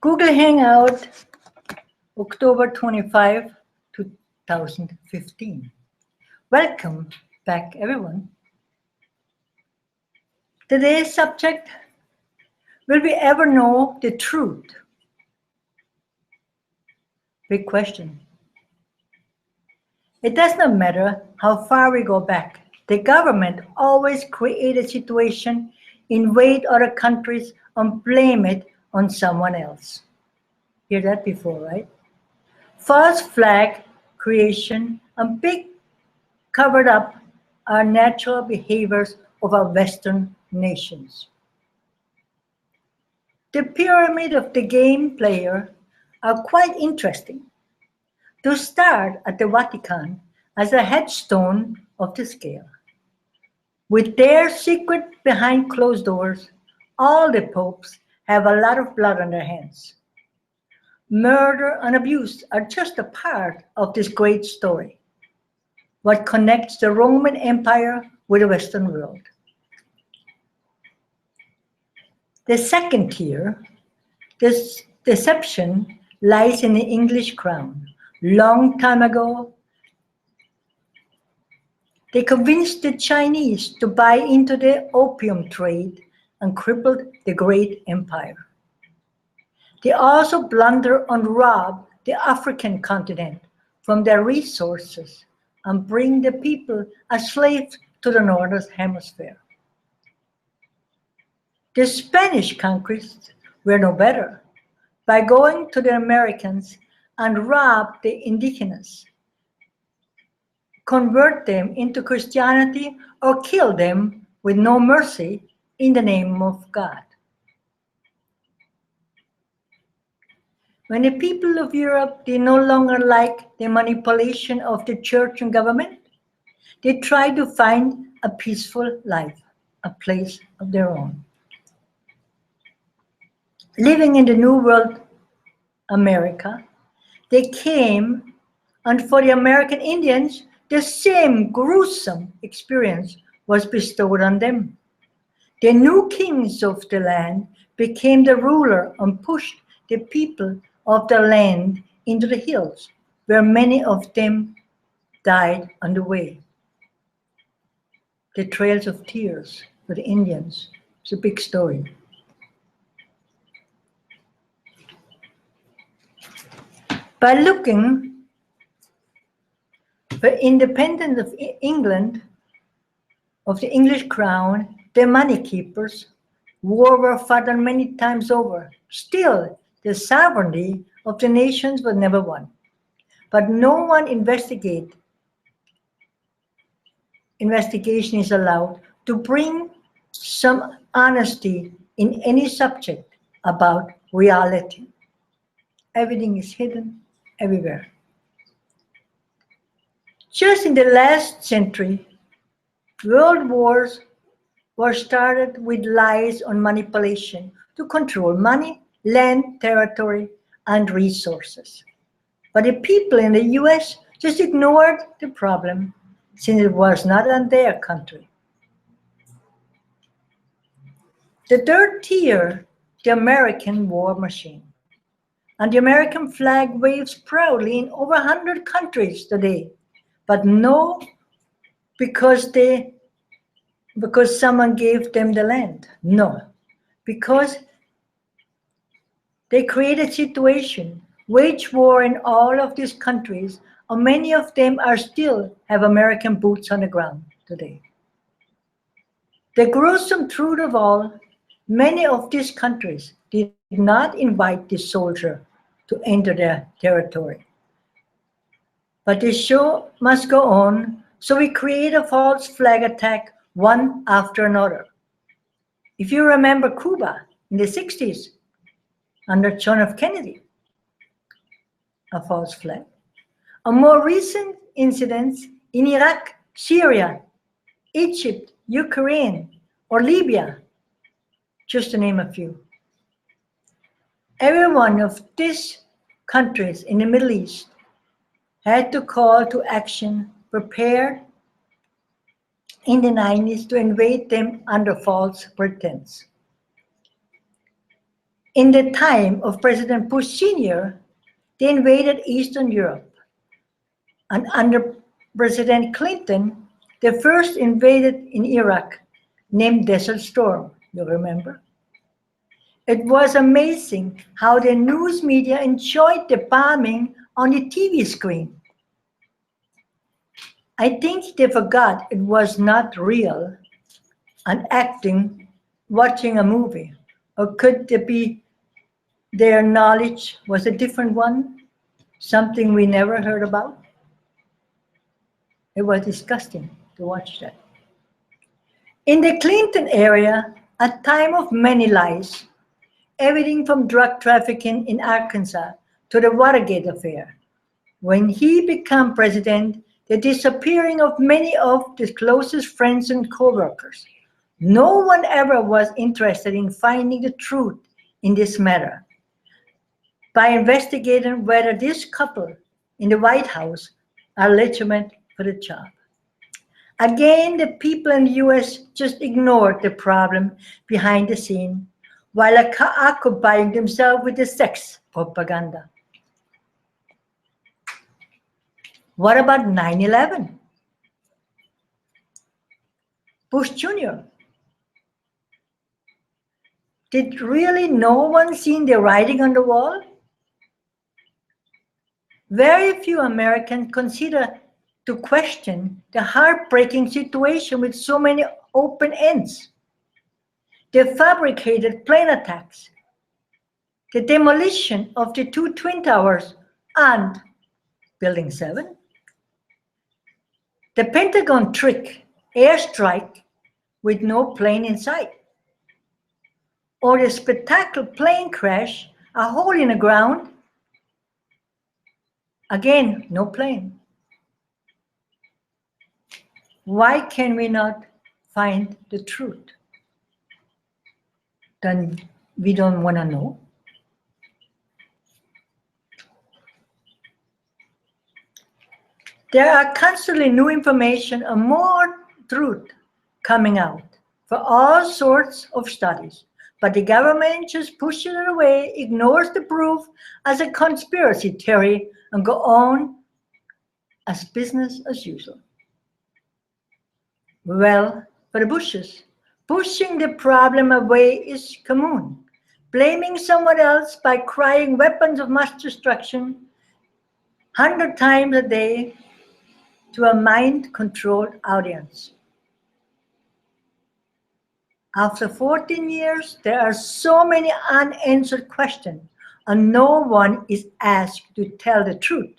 Google Hangout, October 25, 2015. Welcome back, everyone. Today's subject, will we ever know the truth? Big question. It does not matter how far we go back. The government always create a situation, invade other countries, and blame it on someone else. Hear that before, right? False flag creation and big covered up are natural behaviors of our Western nations. The pyramid of the game player are quite interesting. To start at the Vatican as a headstone of the scale. With their secret behind closed doors, all the popes have a lot of blood on their hands. Murder and abuse are just a part of this great story. What connects the Roman Empire with the Western world. The second tier, this deception lies in the English crown. Long time ago, they convinced the Chinese to buy into the opium trade and crippled the great empire. They also blunder and rob the African continent from their resources and bring the people as slaves to the Northern Hemisphere. The Spanish conquests were no better by going to the Americans and rob the indigenous, convert them into Christianity, or kill them with no mercy in the name of God. When the people of Europe did no longer like the manipulation of the church and government, they tried to find a peaceful life, a place of their own. Living in the New World, America, they came, and for the American Indians, the same gruesome experience was bestowed on them. The new kings of the land became the ruler and pushed the people of the land into the hills, where many of them died on the way. The Trails of Tears for the Indians is a big story. By looking for independence of England, of the English crown, the money keepers, war were fought on many times over. Still, the sovereignty of the nations was never won. But no one investigation is allowed to bring some honesty in any subject about reality. Everything is hidden everywhere. Just in the last century, world wars were started with lies on manipulation to control money, land, territory, and resources. But the people in the US just ignored the problem since it was not in their country. The third tier, the American war machine. And the American flag waves proudly in over 100 countries today. But no, because someone gave them the land. No, because they created a situation, wage war in all of these countries, and many of them are still have American boots on the ground today. The gruesome truth of all, many of these countries did not invite the soldier to enter their territory. But the show must go on, so we create a false flag attack one after another. If you remember Cuba in the 60s, under John F. Kennedy, a false flag. A more recent incidents in Iraq, Syria, Egypt, Ukraine, or Libya, just to name a few. Every one of these countries in the Middle East had to call to action, prepared in the 90s to invade them under false pretense. In the time of President Bush Sr., they invaded Eastern Europe. And under President Clinton, they first invaded in Iraq, named Desert Storm, you remember? It was amazing how the news media enjoyed the bombing on the TV screen. I think they forgot it was not real and acting, watching a movie. Or could it be their knowledge was a different one? Something we never heard about? It was disgusting to watch that. In the Clinton era, a time of many lies, everything from drug trafficking in Arkansas to the Watergate affair. When he became president, the disappearing of many of his closest friends and co-workers. No one ever was interested in finding the truth in this matter. By investigating whether this couple in the White House are legitimate for the job. Again, the people in the US just ignored the problem behind the scene while occupying themselves with the sex propaganda. What about 9/11? Bush Jr. Did really no one see the writing on the wall? Very few Americans consider to question the heartbreaking situation with so many open ends. The fabricated plane attacks, the demolition of the two Twin Towers and Building 7, the Pentagon trick airstrike with no plane in sight, or the spectacular plane crash, a hole in the ground, again, no plane. Why can we not find the truth? Then we don't want to know. There are constantly new information and more truth coming out for all sorts of studies, but the government just pushes it away, ignores the proof as a conspiracy theory, and go on as business as usual. Well, for the Bushes, pushing the problem away is common. Blaming someone else by crying weapons of mass destruction 100 times a day to a mind-controlled audience. After 14 years, there are so many unanswered questions, and no one is asked to tell the truth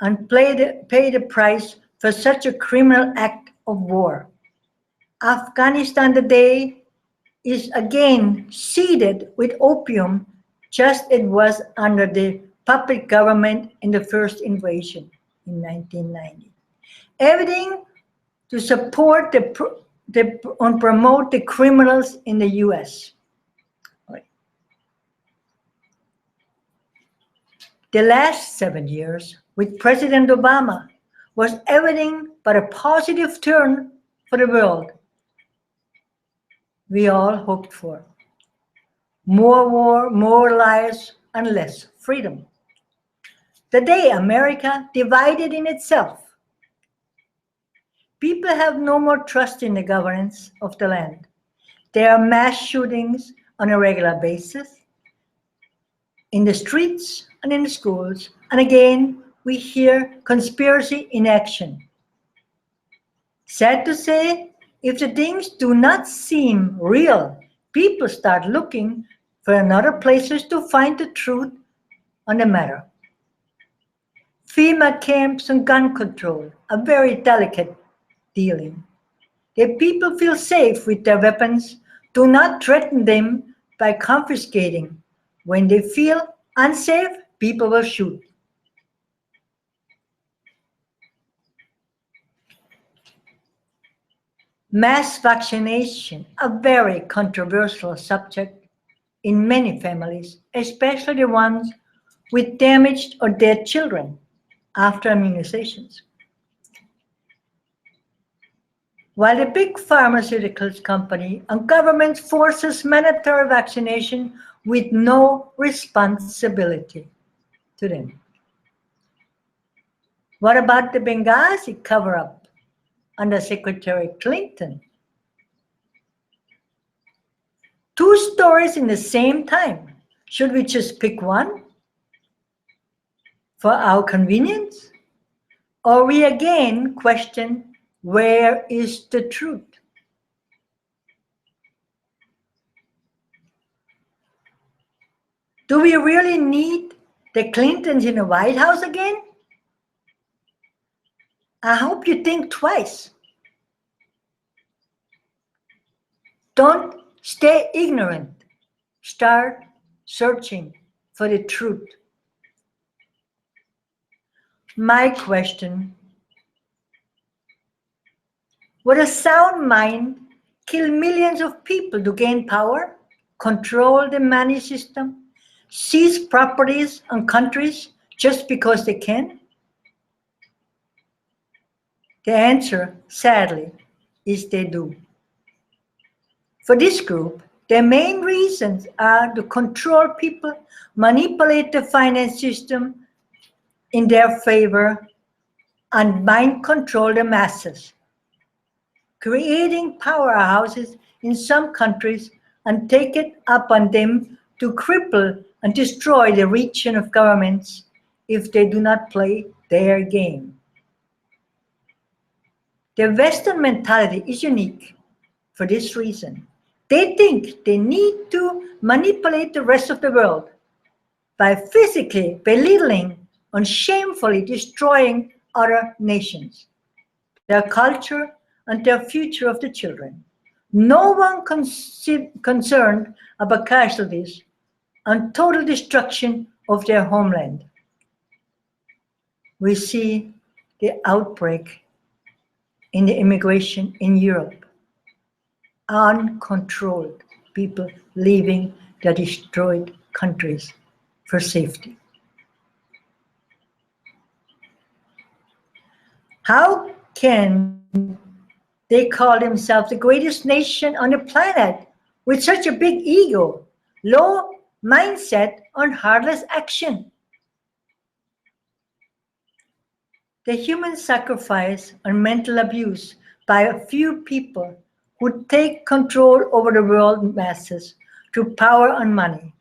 and pay the price for such a criminal act of war. Afghanistan today is again seeded with opium, just as it was under the puppet government in the first invasion in 1990. Everything to support and promote the criminals in the US. The last 7 years with President Obama was everything but a positive turn for the world we all hoped for. More war, more lies, and less freedom. Today, America divided in itself. People have no more trust in the governance of the land. There are mass shootings on a regular basis in the streets and in the schools. And again, we hear conspiracy in action. Sad to say, if the things do not seem real, people start looking for other places to find the truth on the matter. FEMA camps and gun control are very delicate dealing. If people feel safe with their weapons, do not threaten them by confiscating. When they feel unsafe, people will shoot. Mass vaccination, a very controversial subject in many families, especially the ones with damaged or dead children after immunizations. While the big pharmaceuticals company and government forces mandatory vaccination with no responsibility to them. What about the Benghazi cover-up under Secretary Clinton? Two stories in the same time. Should we just pick one for our convenience? Or we again question, where is the truth? Do we really need the Clintons in the White House again? I hope you think twice. Don't stay ignorant. Start searching for the truth. My question: would a sound mind kill millions of people to gain power, control the money system, seize properties and countries just because they can? The answer, sadly, is they do. For this group, their main reasons are to control people, manipulate the finance system in their favor, and mind control the masses, creating powerhouses in some countries and take it upon them to cripple and destroy the region of governments if they do not play their game. The Western mentality is unique for this reason. They think they need to manipulate the rest of the world by physically belittling and shamefully destroying other nations, their culture, and their future of the children. No one concerned about casualties and total destruction of their homeland. We see the outbreak in the immigration in Europe. Uncontrolled people leaving their destroyed countries for safety. How can they call themselves the greatest nation on the planet with such a big ego, low mindset, and heartless action? The human sacrifice and mental abuse by a few people who take control over the world masses through power and money,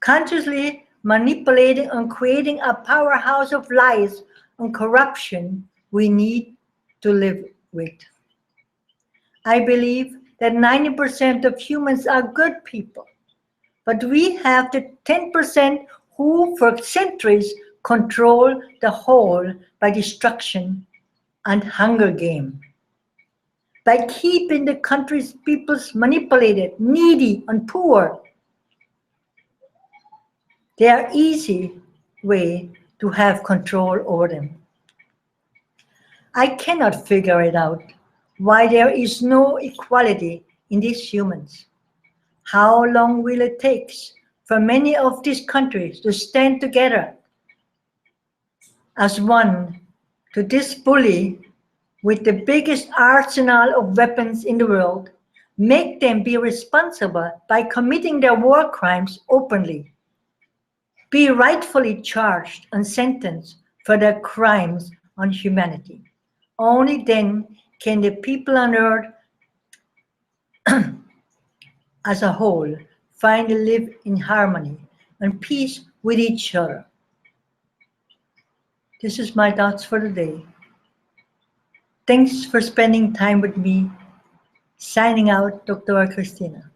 consciously manipulating and creating a powerhouse of lies and corruption we need to live with. I believe that 90% of humans are good people, but we have the 10% who for centuries control the whole by destruction and hunger game. By keeping the country's peoples manipulated, needy, and poor. They are easy way to have control over them. I cannot figure it out why there is no equality in these humans. How long will it take for many of these countries to stand together as one to this bully with the biggest arsenal of weapons in the world, make them be responsible by committing their war crimes openly, be rightfully charged and sentenced for their crimes on humanity? Only then can the people on earth as a whole finally live in harmony and peace with each other. This is my thoughts for the day. Thanks for spending time with me. Signing out, Dr. Christina.